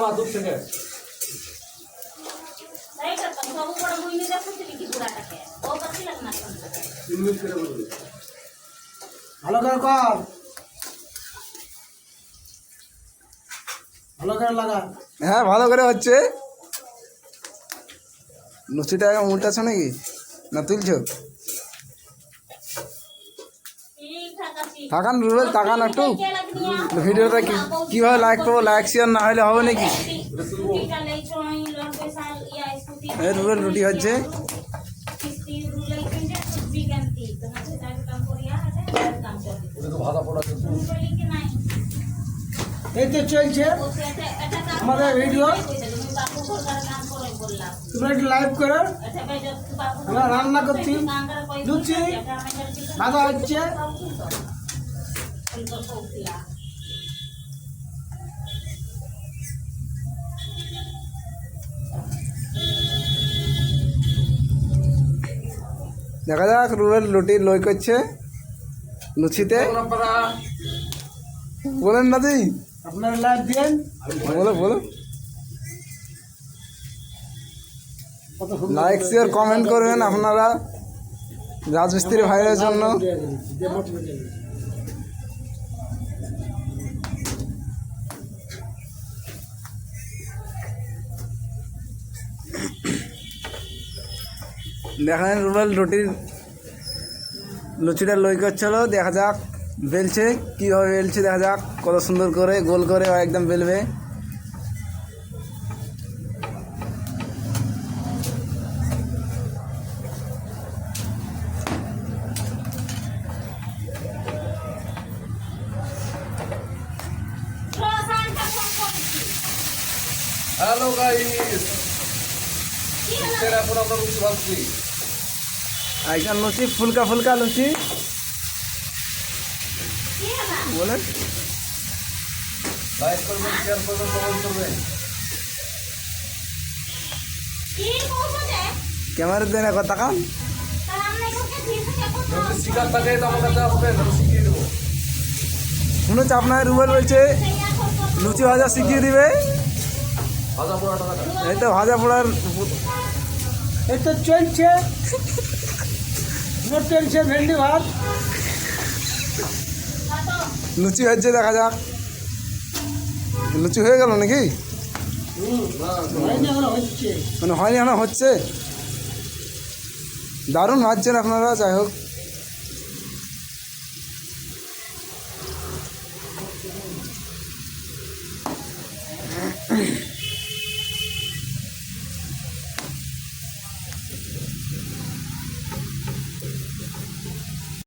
মাদুর থেকে ভালো করে কর, ভালো করে লাগা। হ্যাঁ ভালো করে হচ্ছে। লুচিটা উল্টাছো নাকি না তুলছো? তাকান রুবেল, তাকান একটু। ভিডিওটা কীভাবে লাইক করবো, লাইক শেয়ার না হলে হবে নাকি? রুবেল রুটি হচ্ছে। এই তো চলছে আমাদের ভিডিও, তোমরা একটু লাইভ করো। আমরা রান্না করছি, লুচি ভাজা হচ্ছে। দেখা যাক রুবেল রুটি লই করছে লুচিতে। বলেন দাদি, আপনারা লাইভ দিন, বলো বলো। লাইক শেয়ার কমেন্ট করবেন আপনারা রাজমিস্ত্রি ভাইয়ের জন্য। দেখেন রুবেল রুটির লুচিটা লই করছিল। দেখা যাক বেলছে, কীভাবে বেলছে দেখা যাক। কত সুন্দর করে গোল করে একদম বেলবে। হ্যালো গাইস, এখন আমরা লুচি ভাজছি। একদম লুচি ফুলকা ফুলকা লুচি বলেন। লাইক করবেন, শেয়ার করবেন, কমেন্ট করবেন। ক্যামেরা দেন একবার তাকান। যদি শিকার থাকে তো আমার কাছে আসবেন, আমি শিখিয়ে দেবো। শুনে চাপ নাই, রুবেল বলছে লুচি ভাজা শিখিয়ে দিবে। ভাজা পোড়াটা দেখা। এই তো ভাজা পোড়ার এই তো চলছে, চলছে ভেন্ডি ভাত। লুচি হচ্ছে, দেখা যাক। লুচি হয়ে গেল নাকি? হয়নি, এখনো হচ্ছে। মানে হয়নি, এখনো হচ্ছে। দারুণ ভাজছেন আপনারা। যাই হোক,